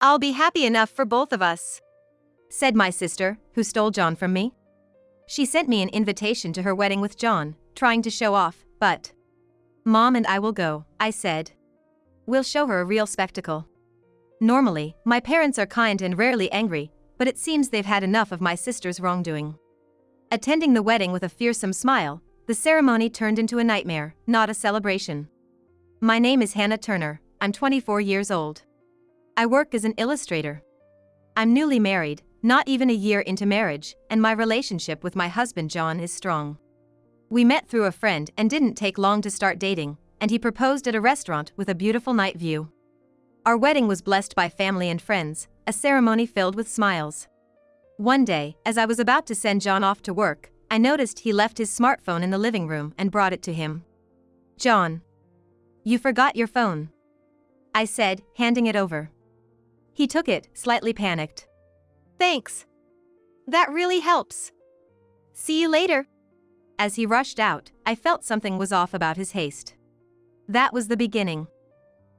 I'll be happy enough for both of us," said my sister, who stole John from me. She sent me an invitation to her wedding with John, trying to show off, but "Mom and I will go," I said. "We'll show her a real spectacle." Normally, my parents are kind and rarely angry, but it seems they've had enough of my sister's wrongdoing. Attending the wedding with a fearsome smile, the ceremony turned into a nightmare, not a celebration. My name is Hannah Turner, I'm 24 years old. I work as an illustrator. I'm newly married, not even a year into marriage, and my relationship with my husband John is strong. We met through a friend and didn't take long to start dating, and he proposed at a restaurant with a beautiful night view. Our wedding was blessed by family and friends, a ceremony filled with smiles. One day, as I was about to send John off to work, I noticed he left his smartphone in the living room and brought it to him. "John, you forgot your phone," I said, handing it over. He took it, slightly panicked. "Thanks. That really helps. See you later." As he rushed out, I felt something was off about his haste. That was the beginning.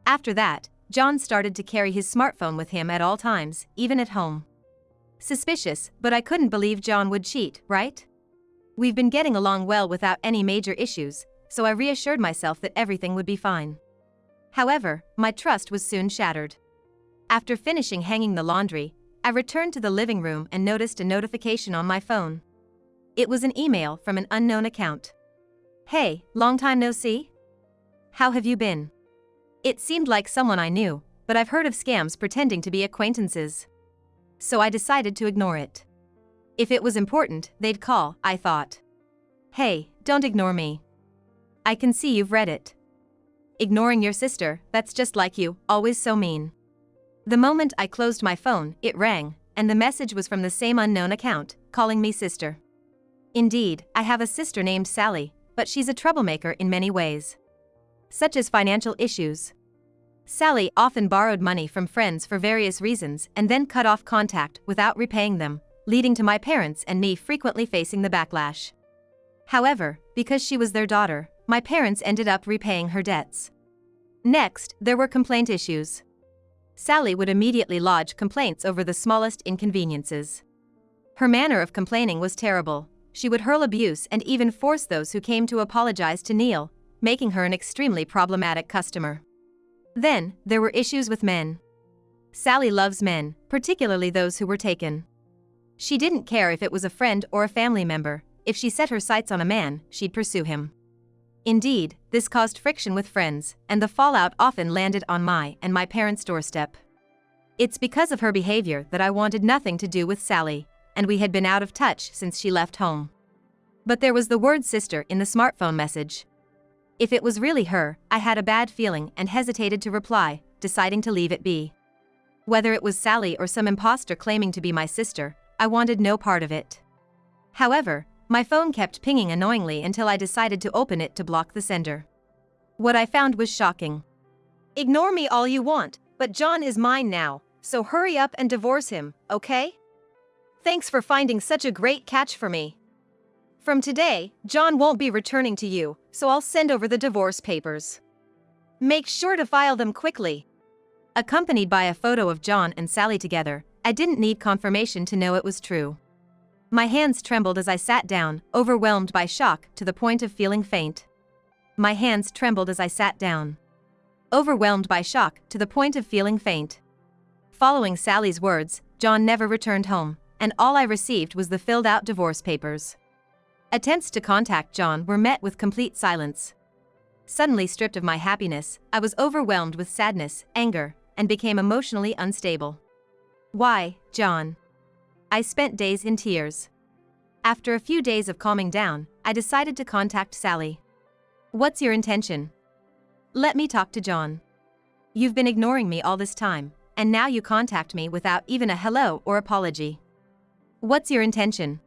After that, John started to carry his smartphone with him at all times, even at home. Suspicious, but I couldn't believe John would cheat, right? We've been getting along well without any major issues, so I reassured myself that everything would be fine. However, my trust was soon shattered. After finishing hanging the laundry, I returned to the living room and noticed a notification on my phone. It was an email from an unknown account. "Hey, long time no see? How have you been?" It seemed like someone I knew, but I've heard of scams pretending to be acquaintances. So I decided to ignore it. If it was important, they'd call, I thought. "Hey, don't ignore me. I can see you've read it. Ignoring your sister, that's just like you, always so mean." The moment I closed my phone, it rang, and the message was from the same unknown account, calling me sister. Indeed, I have a sister named Sally, but she's a troublemaker in many ways. Such as financial issues. Sally often borrowed money from friends for various reasons and then cut off contact without repaying them, leading to my parents and me frequently facing the backlash. However, because she was their daughter, my parents ended up repaying her debts. Next, there were complaint issues. Sally would immediately lodge complaints over the smallest inconveniences. Her manner of complaining was terrible. She would hurl abuse and even force those who came to apologize to kneel, making her an extremely problematic customer. Then, there were issues with men. Sally loves men, particularly those who were taken. She didn't care if it was a friend or a family member. If she set her sights on a man, she'd pursue him. Indeed, this caused friction with friends, and the fallout often landed on my and my parents' doorstep. It's because of her behavior that I wanted nothing to do with Sally, and we had been out of touch since she left home. But there was the word sister in the smartphone message. If it was really her, I had a bad feeling and hesitated to reply, deciding to leave it be. Whether it was Sally or some imposter claiming to be my sister, I wanted no part of it. However, my phone kept pinging annoyingly until I decided to open it to block the sender. What I found was shocking. "Ignore me all you want, but John is mine now, so hurry up and divorce him, okay? Thanks for finding such a great catch for me. From today, John won't be returning to you, so I'll send over the divorce papers. Make sure to file them quickly." Accompanied by a photo of John and Sally together, I didn't need confirmation to know it was true. My hands trembled as I sat down, overwhelmed by shock to the point of feeling faint. My hands trembled as I sat down. Overwhelmed by shock to the point of feeling faint. Following Sally's words, John never returned home, and all I received was the filled-out divorce papers. Attempts to contact John were met with complete silence. Suddenly stripped of my happiness, I was overwhelmed with sadness, anger, and became emotionally unstable. Why, John? I spent days in tears. After a few days of calming down, I decided to contact Sally. "What's your intention? Let me talk to John. You've been ignoring me all this time, and now you contact me without even a hello or apology. What's your intention?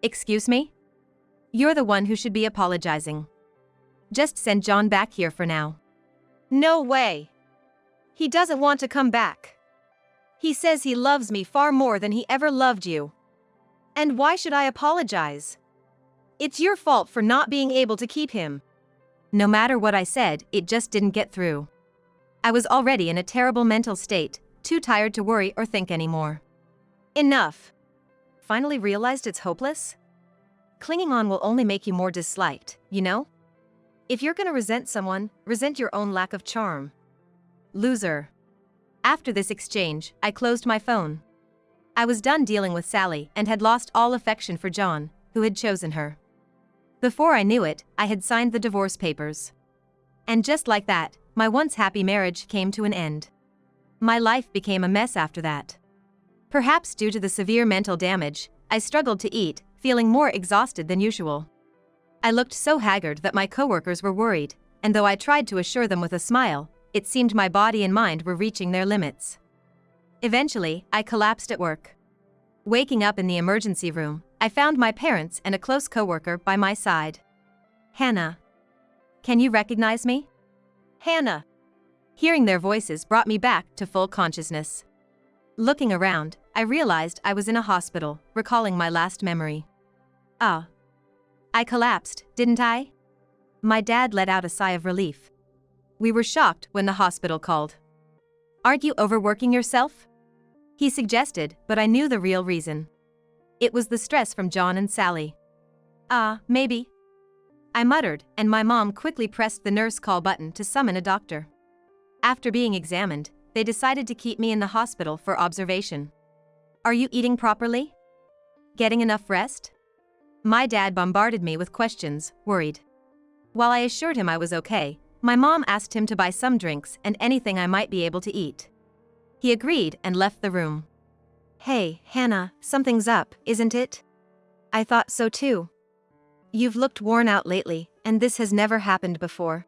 Excuse me? You're the one who should be apologizing. Just send John back here for now." "No way. He doesn't want to come back. He says he loves me far more than he ever loved you. And why should I apologize? It's your fault for not being able to keep him." No matter what I said, it just didn't get through. I was already in a terrible mental state, too tired to worry or think anymore. Enough. Finally realized it's hopeless? Clinging on will only make you more disliked, you know? If you're gonna resent someone, resent your own lack of charm. Loser. After this exchange, I closed my phone. I was done dealing with Sally and had lost all affection for John, who had chosen her. Before I knew it, I had signed the divorce papers. And just like that, my once happy marriage came to an end. My life became a mess after that. Perhaps due to the severe mental damage, I struggled to eat, feeling more exhausted than usual. I looked so haggard that my coworkers were worried, and though I tried to assure them with a smile, it seemed my body and mind were reaching their limits. Eventually, I collapsed at work. Waking up in the emergency room, I found my parents and a close coworker by my side. Hannah. Can you recognize me? Hannah. Hearing their voices brought me back to full consciousness. Looking around, I realized I was in a hospital, recalling my last memory. Ah. I collapsed, didn't I? My dad let out a sigh of relief. We were shocked when the hospital called. Aren't you overworking yourself? He suggested, but I knew the real reason. It was the stress from John and Sally. Maybe. I muttered, and my mom quickly pressed the nurse call button to summon a doctor. After being examined, they decided to keep me in the hospital for observation. Are you eating properly? Getting enough rest? My dad bombarded me with questions, worried. While I assured him I was okay, my mom asked him to buy some drinks and anything I might be able to eat. He agreed and left the room. Hey, Hannah, something's up, isn't it? I thought so too. You've looked worn out lately, and this has never happened before.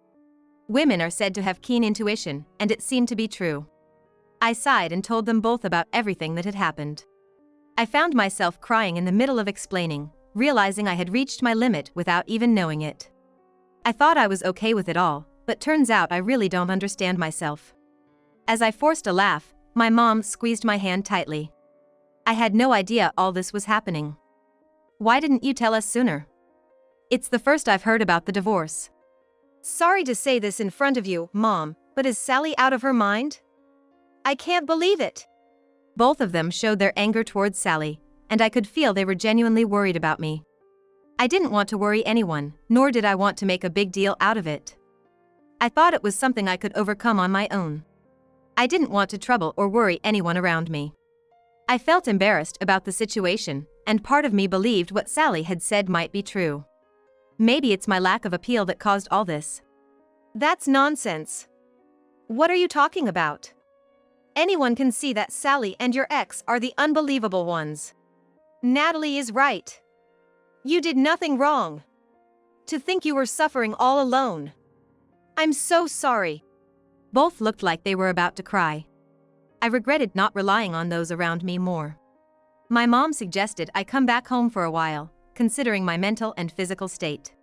Women are said to have keen intuition, and it seemed to be true. I sighed and told them both about everything that had happened. I found myself crying in the middle of explaining, realizing I had reached my limit without even knowing it. I thought I was okay with it all, but turns out I really don't understand myself. As I forced a laugh, my mom squeezed my hand tightly. I had no idea all this was happening. Why didn't you tell us sooner? It's the first I've heard about the divorce. Sorry to say this in front of you, Mom, but is Sally out of her mind? I can't believe it. Both of them showed their anger towards Sally, and I could feel they were genuinely worried about me. I didn't want to worry anyone, nor did I want to make a big deal out of it. I thought it was something I could overcome on my own. I didn't want to trouble or worry anyone around me. I felt embarrassed about the situation, and part of me believed what Sally had said might be true. Maybe it's my lack of appeal that caused all this. That's nonsense. What are you talking about? Anyone can see that Sally and your ex are the unbelievable ones. Natalie is right. You did nothing wrong. To think you were suffering all alone. I'm so sorry. Both looked like they were about to cry. I regretted not relying on those around me more. My mom suggested I come back home for a while, considering my mental and physical state.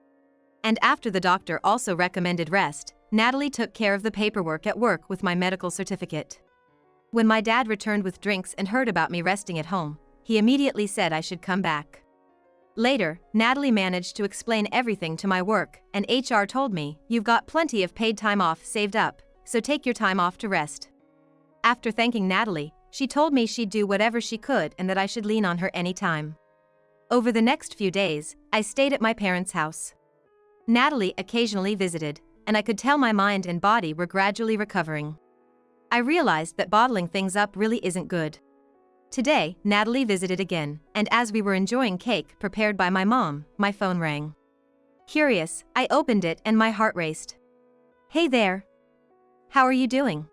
And after the doctor also recommended rest, Natalie took care of the paperwork at work with my medical certificate. When my dad returned with drinks and heard about me resting at home, he immediately said I should come back. Later, Natalie managed to explain everything to my work, and HR told me, "You've got plenty of paid time off saved up, so take your time off to rest." After thanking Natalie, she told me she'd do whatever she could and that I should lean on her anytime. Over the next few days, I stayed at my parents' house. Natalie occasionally visited, and I could tell my mind and body were gradually recovering. I realized that bottling things up really isn't good. Today, Natalie visited again, and as we were enjoying cake prepared by my mom, my phone rang. Curious, I opened it and my heart raced. Hey there. How are you doing?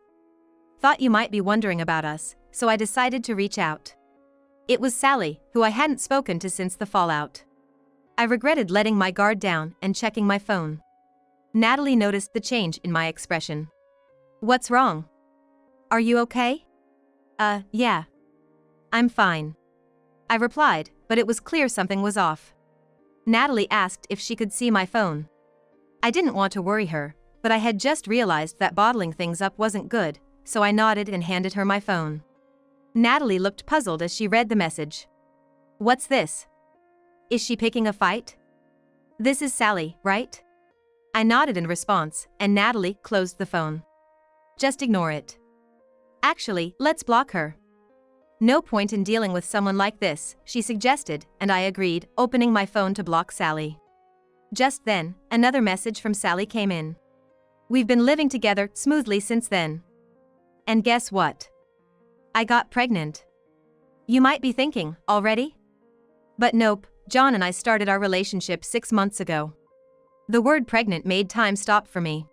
Thought you might be wondering about us, so I decided to reach out. It was Sally, who I hadn't spoken to since the fallout. I regretted letting my guard down and checking my phone. Natalie noticed the change in my expression. What's wrong? Are you okay? Yeah. I'm fine. I replied, but it was clear something was off. Natalie asked if she could see my phone. I didn't want to worry her, but I had just realized that bottling things up wasn't good, so I nodded and handed her my phone. Natalie looked puzzled as she read the message. What's this? Is she picking a fight? This is Sally, right? I nodded in response, and Natalie closed the phone. Just ignore it. Actually, let's block her. No point in dealing with someone like this, she suggested, and I agreed, opening my phone to block Sally. Just then, another message from Sally came in. We've been living together smoothly since then. And guess what? I got pregnant. You might be thinking, already? But nope, John and I started our relationship 6 months ago. The word pregnant made time stop for me.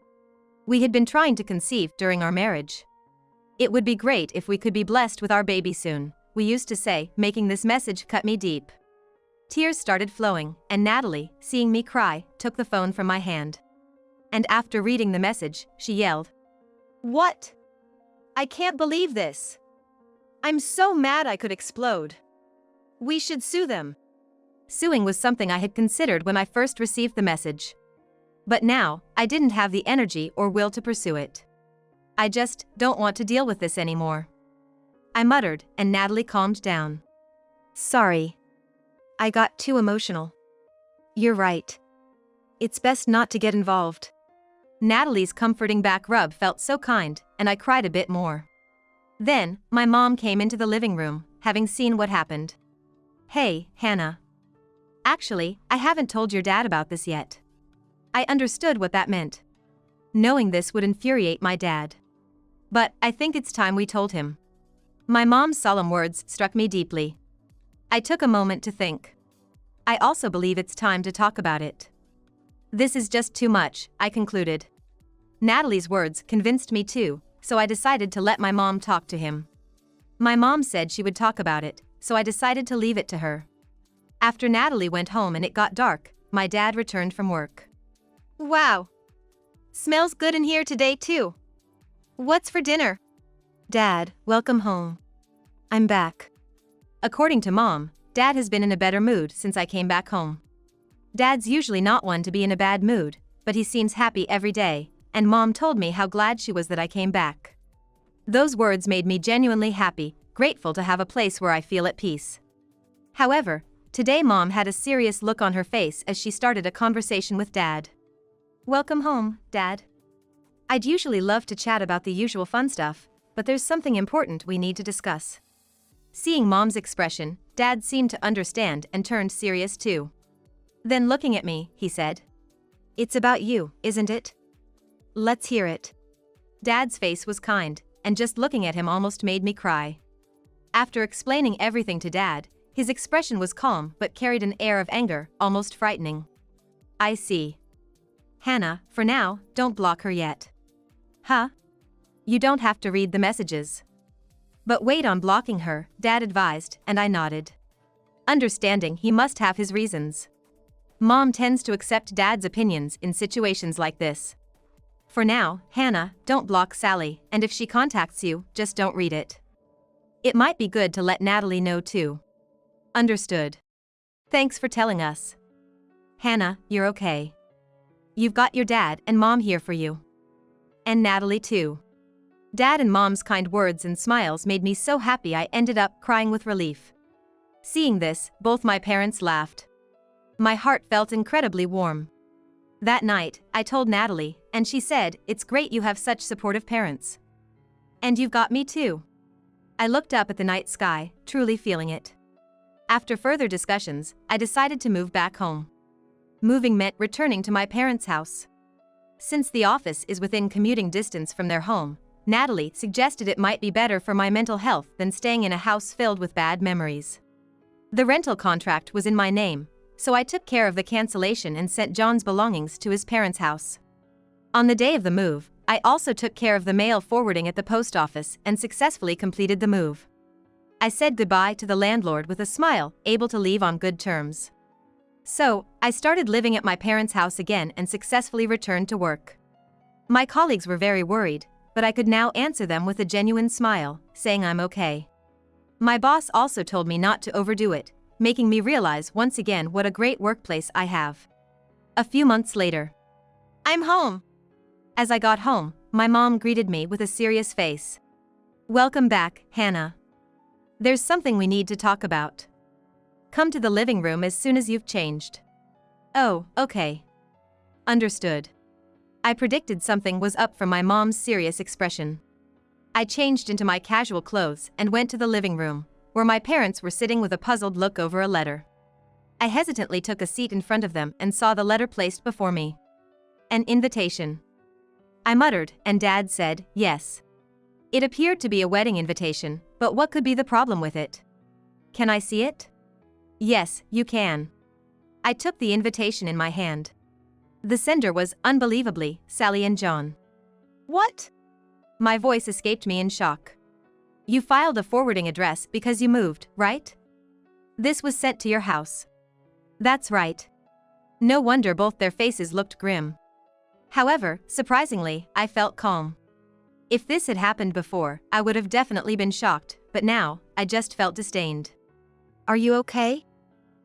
We had been trying to conceive during our marriage. It would be great if we could be blessed with our baby soon, we used to say, making this message cut me deep. Tears started flowing, and Natalie, seeing me cry, took the phone from my hand. And after reading the message, she yelled, "What? I can't believe this. I'm so mad I could explode. We should sue them." Suing was something I had considered when I first received the message. But now, I didn't have the energy or will to pursue it. I just don't want to deal with this anymore. I muttered, and Natalie calmed down. Sorry. I got too emotional. You're right. It's best not to get involved. Natalie's comforting back rub felt so kind, and I cried a bit more. Then, my mom came into the living room, having seen what happened. Hey, Hannah. Actually, I haven't told your dad about this yet. I understood what that meant. Knowing this would infuriate my dad. But I think it's time we told him. My mom's solemn words struck me deeply. I took a moment to think. I also believe it's time to talk about it. This is just too much, I concluded. Natalie's words convinced me too, so I decided to let my mom talk to him. My mom said she would talk about it, so I decided to leave it to her. After Natalie went home and it got dark, my dad returned from work. Wow. Smells good in here today too. What's for dinner? Dad, welcome home. I'm back. According to Mom, Dad has been in a better mood since I came back home. Dad's usually not one to be in a bad mood, but he seems happy every day, and Mom told me how glad she was that I came back. Those words made me genuinely happy, grateful to have a place where I feel at peace. However, today Mom had a serious look on her face as she started a conversation with Dad. Welcome home, Dad. I'd usually love to chat about the usual fun stuff, but there's something important we need to discuss. Seeing Mom's expression, Dad seemed to understand and turned serious too. Then looking at me, he said, "It's about you, isn't it? Let's hear it." Dad's face was kind, and just looking at him almost made me cry. After explaining everything to Dad, his expression was calm but carried an air of anger, almost frightening. I see. Hannah, for now, don't block her yet. Huh? You don't have to read the messages. But wait on blocking her, Dad advised, and I nodded. Understanding he must have his reasons. Mom tends to accept Dad's opinions in situations like this. For now, Hannah, don't block Sally, and if she contacts you, just don't read it. It might be good to let Natalie know too. Understood. Thanks for telling us. Hannah, you're okay. You've got your dad and Mom here for you. And Natalie too. Dad and Mom's kind words and smiles made me so happy I ended up crying with relief. Seeing this, both my parents laughed. My heart felt incredibly warm. That night, I told Natalie, and she said, "It's great you have such supportive parents. And you've got me too." I looked up at the night sky, truly feeling it. After further discussions, I decided to move back home. Moving meant returning to my parents' house. Since the office is within commuting distance from their home, Natalie suggested it might be better for my mental health than staying in a house filled with bad memories. The rental contract was in my name, so I took care of the cancellation and sent John's belongings to his parents' house. On the day of the move, I also took care of the mail forwarding at the post office and successfully completed the move. I said goodbye to the landlord with a smile, able to leave on good terms. So, I started living at my parents' house again and successfully returned to work. My colleagues were very worried, but I could now answer them with a genuine smile, saying I'm okay. My boss also told me not to overdo it, making me realize once again what a great workplace I have. A few months later, I'm home. As I got home, my mom greeted me with a serious face. Welcome back, Hannah. There's something we need to talk about. Come to the living room as soon as you've changed. Oh, okay. Understood. I predicted something was up from my mom's serious expression. I changed into my casual clothes and went to the living room, where my parents were sitting with a puzzled look over a letter. I hesitantly took a seat in front of them and saw the letter placed before me. An invitation. I muttered, and Dad said, yes. It appeared to be a wedding invitation, but what could be the problem with it? Can I see it? Yes, you can. I took the invitation in my hand. The sender was, unbelievably, Sally and John. What? My voice escaped me in shock. You filed a forwarding address because you moved, right? This was sent to your house. That's right. No wonder both their faces looked grim. However, surprisingly, I felt calm. If this had happened before, I would have definitely been shocked, but now, I just felt disdained. Are you okay?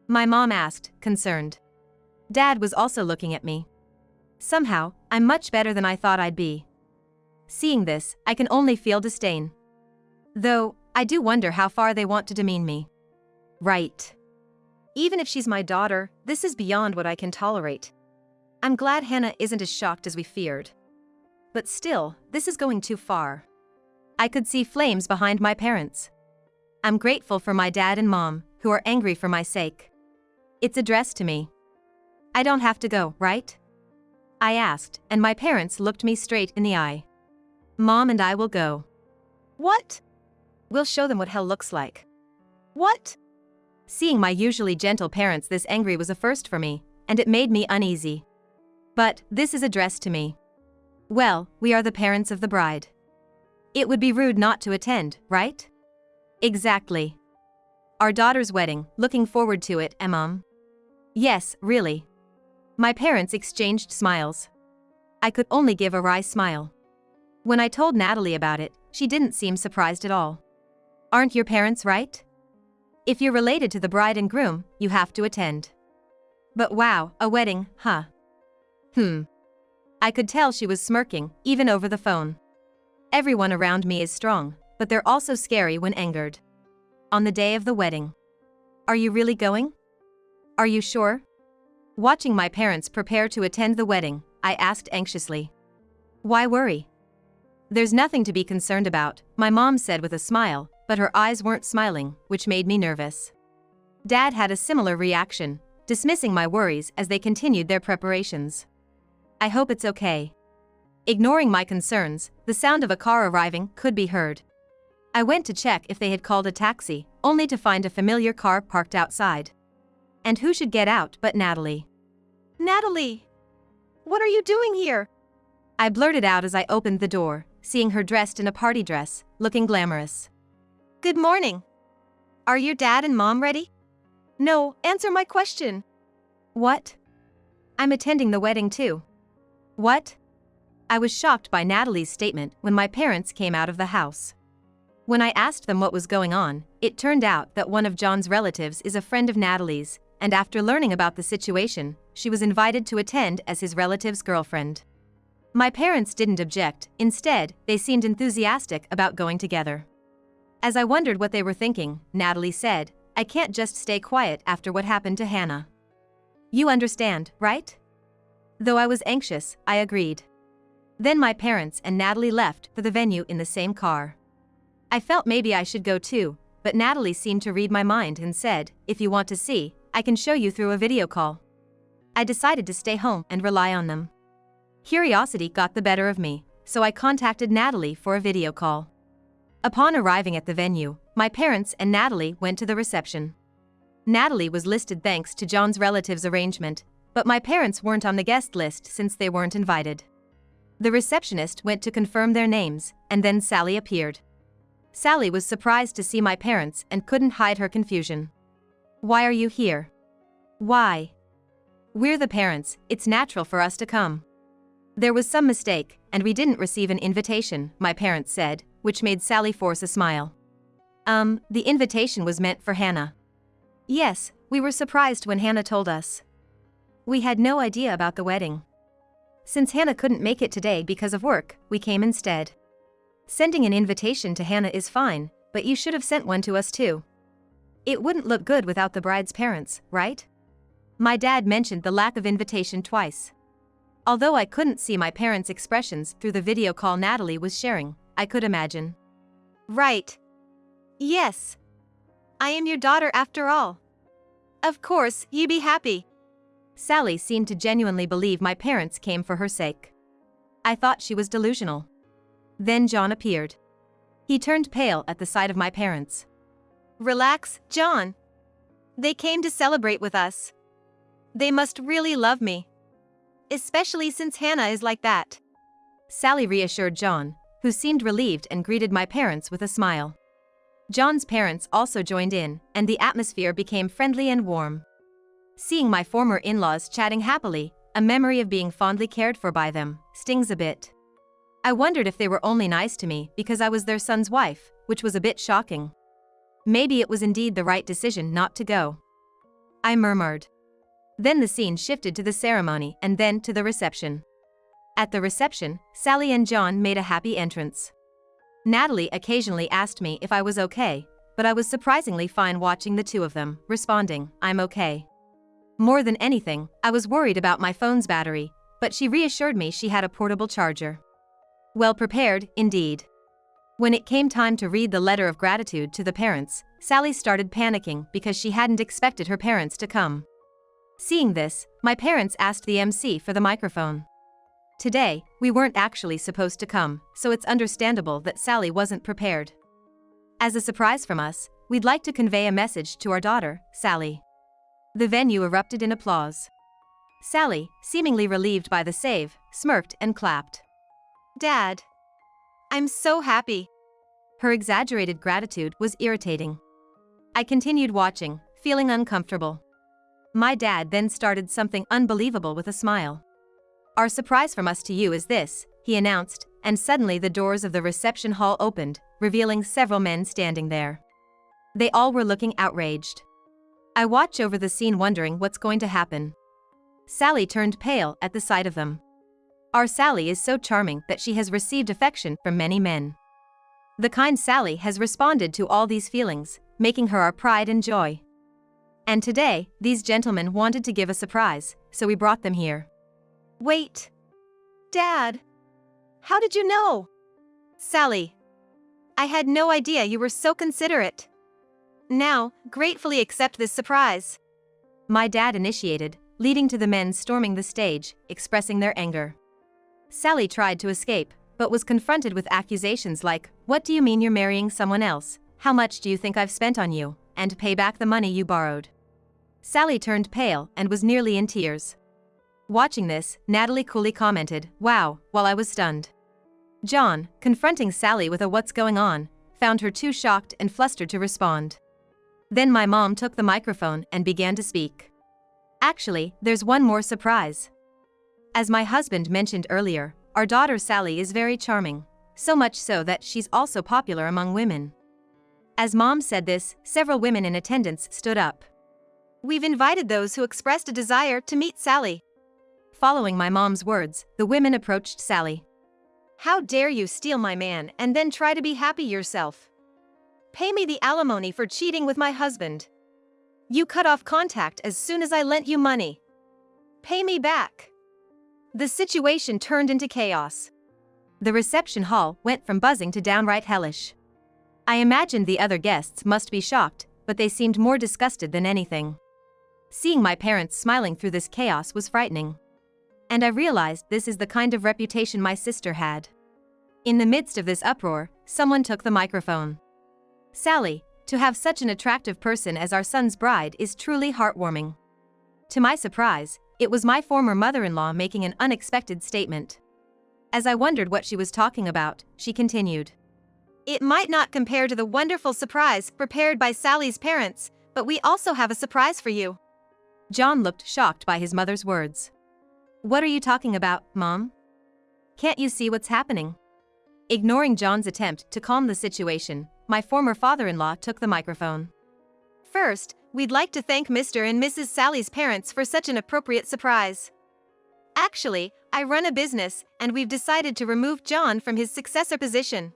My mom asked, concerned. Dad was also looking at me. Somehow, I'm much better than I thought I'd be. Seeing this, I can only feel disdain. Though, I do wonder how far they want to demean me. Right. Even if she's my daughter, this is beyond what I can tolerate. I'm glad Hannah isn't as shocked as we feared. But still, this is going too far. I could see flames behind my parents. I'm grateful for my dad and mom, who are angry for my sake. It's addressed to me. I don't have to go, right? I asked, and my parents looked me straight in the eye. Mom and I will go. What? We'll show them what hell looks like. What? Seeing my usually gentle parents this angry was a first for me, and it made me uneasy. But, this is addressed to me. Well, we are the parents of the bride. It would be rude not to attend, right? Exactly. Our daughter's wedding, looking forward to it, Mom. Yes, really. My parents exchanged smiles. I could only give a wry smile. When I told Natalie about it, she didn't seem surprised at all. Aren't your parents right? If you're related to the bride and groom, you have to attend. But wow, a wedding, huh? I could tell she was smirking, even over the phone. Everyone around me is strong, but they're also scary when angered. On the day of the wedding. Are you really going? Are you sure? Watching my parents prepare to attend the wedding, I asked anxiously. Why worry? There's nothing to be concerned about, my mom said with a smile, but her eyes weren't smiling, which made me nervous. Dad had a similar reaction, dismissing my worries as they continued their preparations. I hope it's okay. Ignoring my concerns, the sound of a car arriving could be heard. I went to check if they had called a taxi, only to find a familiar car parked outside. And who should get out but Natalie? Natalie! What are you doing here? I blurted out as I opened the door, seeing her dressed in a party dress, looking glamorous. Good morning. Are your dad and mom ready? No, answer my question. What? I'm attending the wedding too. What? I was shocked by Natalie's statement when my parents came out of the house. When I asked them what was going on, it turned out that one of John's relatives is a friend of Natalie's, and after learning about the situation, she was invited to attend as his relative's girlfriend. My parents didn't object, instead, they seemed enthusiastic about going together. As I wondered what they were thinking, Natalie said, I can't just stay quiet after what happened to Hannah. You understand, right? Though I was anxious, I agreed. Then my parents and Natalie left for the venue in the same car. I felt maybe I should go too, but Natalie seemed to read my mind and said, if you want to see, I can show you through a video call. I decided to stay home and rely on them. Curiosity got the better of me, so I contacted Natalie for a video call. Upon arriving at the venue, my parents and Natalie went to the reception. Natalie was listed thanks to John's relatives' arrangement, but my parents weren't on the guest list since they weren't invited. The receptionist went to confirm their names, and then Sally appeared. Sally was surprised to see my parents and couldn't hide her confusion. Why are you here? Why? We're the parents, it's natural for us to come. There was some mistake, and we didn't receive an invitation, my parents said, which made Sally force a smile. The invitation was meant for Hannah. Yes, we were surprised when Hannah told us. We had no idea about the wedding. Since Hannah couldn't make it today because of work, we came instead. Sending an invitation to Hannah is fine, but you should have sent one to us too. It wouldn't look good without the bride's parents, right? My dad mentioned the lack of invitation twice. Although I couldn't see my parents' expressions through the video call Natalie was sharing, I could imagine. Right. Yes. I am your daughter after all. Of course, you be happy. Sally seemed to genuinely believe my parents came for her sake. I thought she was delusional. Then John appeared. He turned pale at the sight of my parents. Relax, John. They came to celebrate with us. They must really love me. Especially since Hannah is like that. Sally reassured John, who seemed relieved and greeted my parents with a smile. John's parents also joined in, and the atmosphere became friendly and warm. Seeing my former in-laws chatting happily, a memory of being fondly cared for by them, stings a bit. I wondered if they were only nice to me because I was their son's wife, which was a bit shocking. Maybe it was indeed the right decision not to go. I murmured. Then the scene shifted to the ceremony and then to the reception. At the reception, Sally and John made a happy entrance. Natalie occasionally asked me if I was okay, but I was surprisingly fine watching the two of them, responding, "I'm okay." More than anything, I was worried about my phone's battery, but she reassured me she had a portable charger. Well prepared, indeed. When it came time to read the letter of gratitude to the parents, Sally started panicking because she hadn't expected her parents to come. Seeing this, my parents asked the MC for the microphone. Today, we weren't actually supposed to come, so it's understandable that Sally wasn't prepared. As a surprise from us, we'd like to convey a message to our daughter, Sally. The venue erupted in applause. Sally, seemingly relieved by the save, smirked and clapped. Dad. I'm so happy. Her exaggerated gratitude was irritating. I continued watching, feeling uncomfortable. My dad then started something unbelievable with a smile. Our surprise from us to you is this, he announced, and suddenly the doors of the reception hall opened, revealing several men standing there. They all were looking outraged. I watch over the scene wondering what's going to happen. Sally turned pale at the sight of them. Our Sally is so charming that she has received affection from many men. The kind Sally has responded to all these feelings, making her our pride and joy. And today, these gentlemen wanted to give a surprise, so we brought them here. Wait. Dad. How did you know? Sally. I had no idea you were so considerate. Now, gratefully accept this surprise. My dad initiated, leading to the men storming the stage, expressing their anger. Sally tried to escape, but was confronted with accusations like, "What do you mean you're marrying someone else? How much do you think I've spent on you? And pay back the money you borrowed." Sally turned pale and was nearly in tears. Watching this, Natalie coolly commented, "Wow," while I was stunned. John, confronting Sally with a "what's going on," found her too shocked and flustered to respond. Then my mom took the microphone and began to speak. Actually, there's one more surprise. As my husband mentioned earlier, our daughter Sally is very charming, so much so that she's also popular among women. As Mom said this, several women in attendance stood up. We've invited those who expressed a desire to meet Sally. Following my mom's words, the women approached Sally. How dare you steal my man and then try to be happy yourself? Pay me the alimony for cheating with my husband. You cut off contact as soon as I lent you money. Pay me back. The situation turned into chaos. The reception hall went from buzzing to downright hellish. I imagined the other guests must be shocked, but they seemed more disgusted than anything. Seeing my parents smiling through this chaos was frightening. And I realized this is the kind of reputation my sister had. In the midst of this uproar, someone took the microphone. Sally, to have such an attractive person as our son's bride is truly heartwarming. To my surprise, it was my former mother-in-law making an unexpected statement. As I wondered what she was talking about, she continued. It might not compare to the wonderful surprise prepared by Sally's parents, but we also have a surprise for you. John looked shocked by his mother's words. What are you talking about, Mom? Can't you see what's happening? Ignoring John's attempt to calm the situation, my former father-in-law took the microphone. First, we'd like to thank Mr. and Mrs. Sally's parents for such an appropriate surprise. Actually, I run a business, and we've decided to remove John from his successor position.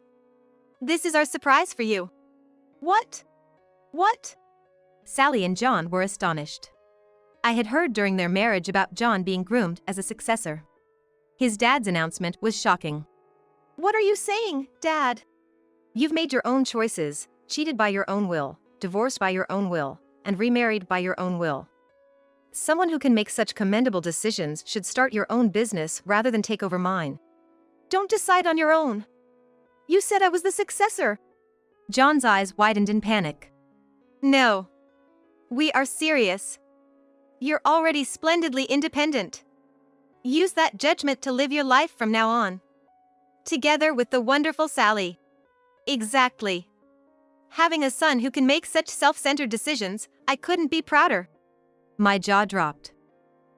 This is our surprise for you. What? What? Sally and John were astonished. I had heard during their marriage about John being groomed as a successor. His dad's announcement was shocking. What are you saying, Dad? You've made your own choices, cheated by your own will, divorced by your own will, and remarried by your own will. Someone who can make such commendable decisions should start your own business rather than take over mine. Don't decide on your own. You said I was the successor. John's eyes widened in panic. No. We are serious. You're already splendidly independent. Use that judgment to live your life from now on. Together with the wonderful Sally. Exactly. Having a son who can make such self-centered decisions, I couldn't be prouder. My jaw dropped.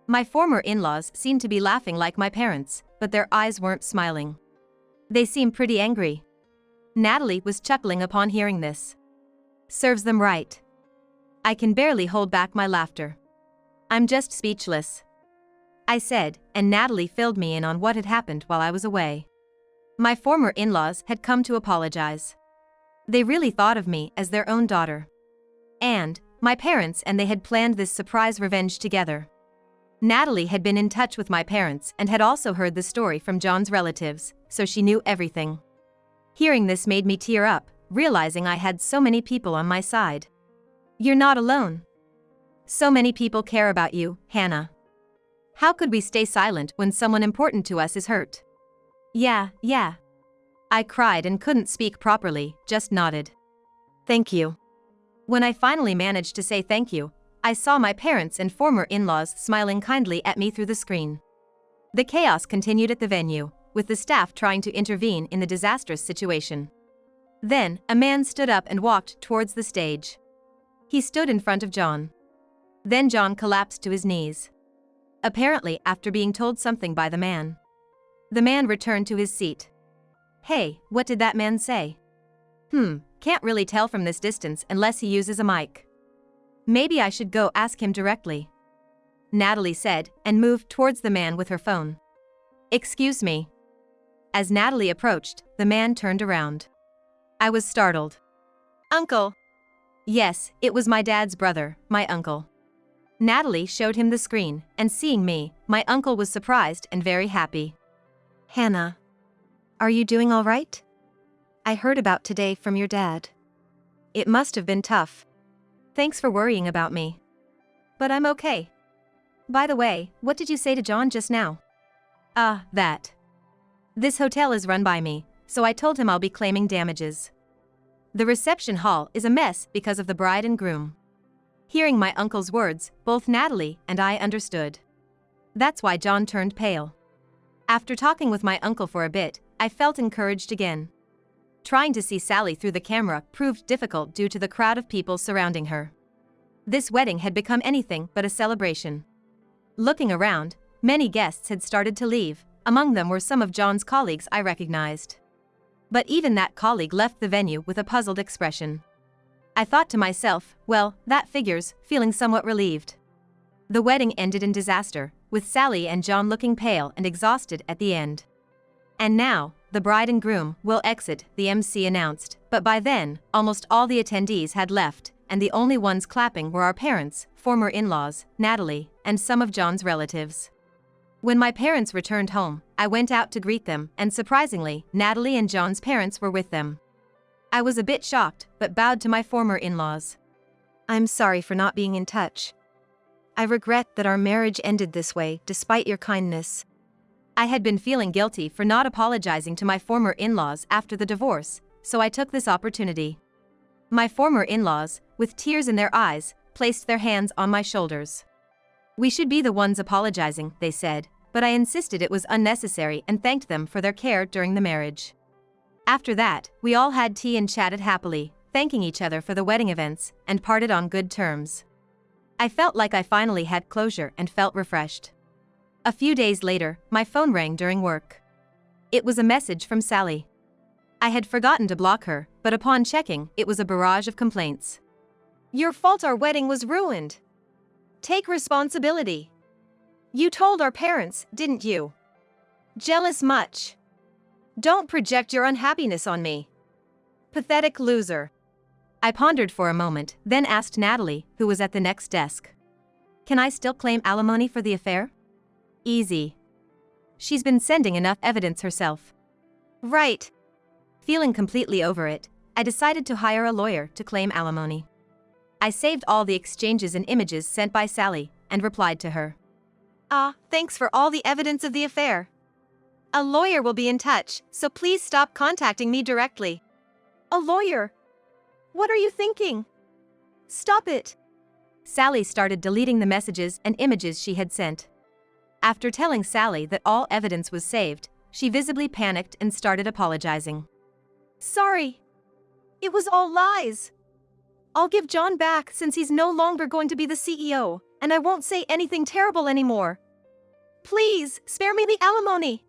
My former in-laws seemed to be laughing like my parents, but their eyes weren't smiling. They seemed pretty angry. Natalie was chuckling upon hearing this. Serves them right. I can barely hold back my laughter. I'm just speechless, I said, and Natalie filled me in on what had happened while I was away. My former in-laws had come to apologize. They really thought of me as their own daughter. And my parents and they had planned this surprise revenge together. Natalie had been in touch with my parents and had also heard the story from John's relatives, so she knew everything. Hearing this made me tear up, realizing I had so many people on my side. You're not alone. So many people care about you, Hannah. How could we stay silent when someone important to us is hurt? Yeah. I cried and couldn't speak properly, just nodded. Thank you. When I finally managed to say thank you, I saw my parents and former in-laws smiling kindly at me through the screen. The chaos continued at the venue, with the staff trying to intervene in the disastrous situation. Then, a man stood up and walked towards the stage. He stood in front of John. Then John collapsed to his knees. Apparently after being told something by the man. The man returned to his seat. Hey, what did that man say? Can't really tell from this distance unless he uses a mic. Maybe I should go ask him directly, Natalie said, and moved towards the man with her phone. Excuse me. As Natalie approached, the man turned around. I was startled. Uncle. Yes, it was my dad's brother, my uncle. Natalie showed him the screen, and seeing me, my uncle was surprised and very happy. Hannah, are you doing all right? I heard about today from your dad. It must have been tough. Thanks for worrying about me. But I'm okay. By the way, what did you say to John just now? That. This hotel is run by me, so I told him I'll be claiming damages. The reception hall is a mess because of the bride and groom. Hearing my uncle's words, both Natalie and I understood. That's why John turned pale. After talking with my uncle for a bit, I felt encouraged again. Trying to see Sally through the camera proved difficult due to the crowd of people surrounding her. This wedding had become anything but a celebration. Looking around, many guests had started to leave, among them were some of John's colleagues I recognized. But even that colleague left the venue with a puzzled expression. I thought to myself, well, that figures, feeling somewhat relieved. The wedding ended in disaster, with Sally and John looking pale and exhausted at the end. And now, the bride and groom will exit, the MC announced, but by then, almost all the attendees had left, and the only ones clapping were our parents, former in-laws, Natalie, and some of John's relatives. When my parents returned home, I went out to greet them, and surprisingly, Natalie and John's parents were with them. I was a bit shocked, but bowed to my former in-laws. I'm sorry for not being in touch. I regret that our marriage ended this way, despite your kindness. I had been feeling guilty for not apologizing to my former in-laws after the divorce, so I took this opportunity. My former in-laws, with tears in their eyes, placed their hands on my shoulders. We should be the ones apologizing, they said, but I insisted it was unnecessary and thanked them for their care during the marriage. After that, we all had tea and chatted happily, thanking each other for the wedding events, and parted on good terms. I felt like I finally had closure and felt refreshed. A few days later, my phone rang during work. It was a message from Sally. I had forgotten to block her, but upon checking, it was a barrage of complaints. Your fault, our wedding was ruined. Take responsibility. You told our parents, didn't you? Jealous much. Don't project your unhappiness on me. Pathetic loser. I pondered for a moment, then asked Natalie, who was at the next desk. Can I still claim alimony for the affair? Easy. She's been sending enough evidence herself. Right. Feeling completely over it, I decided to hire a lawyer to claim alimony. I saved all the exchanges and images sent by Sally and replied to her. Thanks for all the evidence of the affair. A lawyer will be in touch, so please stop contacting me directly. A lawyer? What are you thinking? Stop it. Sally started deleting the messages and images she had sent. After telling Sally that all evidence was saved, she visibly panicked and started apologizing. Sorry. It was all lies. I'll give John back since he's no longer going to be the CEO, and I won't say anything terrible anymore. Please, spare me the alimony.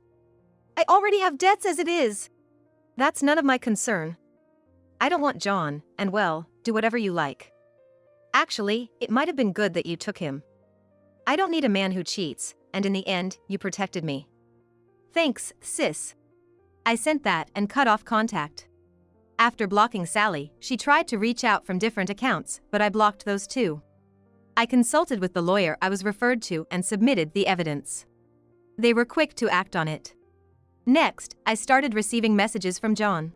I already have debts as it is. That's none of my concern. I don't want John, and well, do whatever you like. Actually, it might have been good that you took him. I don't need a man who cheats, and in the end, you protected me. Thanks, sis. I sent that and cut off contact. After blocking Sally, she tried to reach out from different accounts, but I blocked those too. I consulted with the lawyer I was referred to and submitted the evidence. They were quick to act on it. Next, I started receiving messages from John.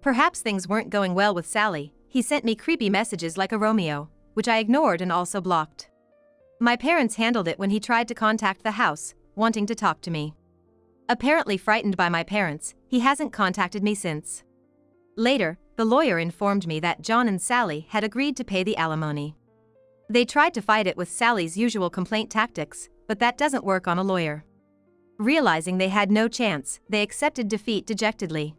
Perhaps things weren't going well with Sally. He sent me creepy messages like a Romeo, which I ignored and also blocked. My parents handled it when he tried to contact the house, wanting to talk to me. Apparently frightened by my parents, he hasn't contacted me since. Later, the lawyer informed me that John and Sally had agreed to pay the alimony. They tried to fight it with Sally's usual complaint tactics, but that doesn't work on a lawyer. Realizing they had no chance, they accepted defeat dejectedly.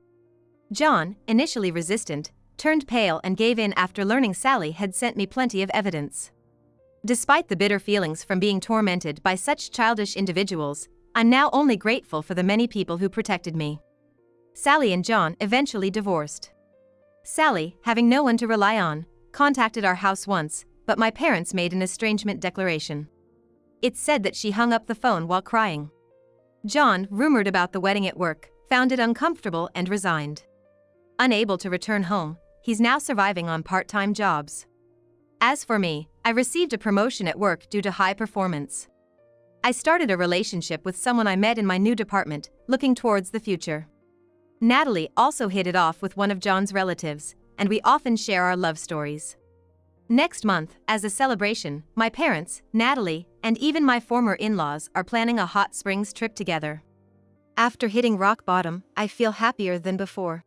John, initially resistant, turned pale and gave in after learning Sally had sent me plenty of evidence. Despite the bitter feelings from being tormented by such childish individuals, I'm now only grateful for the many people who protected me. Sally and John eventually divorced. Sally, having no one to rely on, contacted our house once, but my parents made an estrangement declaration. It said that she hung up the phone while crying. John, rumored about the wedding at work, found it uncomfortable and resigned. Unable to return home, he's now surviving on part-time jobs. As for me, I received a promotion at work due to high performance. I started a relationship with someone I met in my new department, looking towards the future. Natalie also hit it off with one of John's relatives, and we often share our love stories. Next month, as a celebration, my parents, Natalie, and even my former in-laws are planning a hot springs trip together. After hitting rock bottom, I feel happier than before.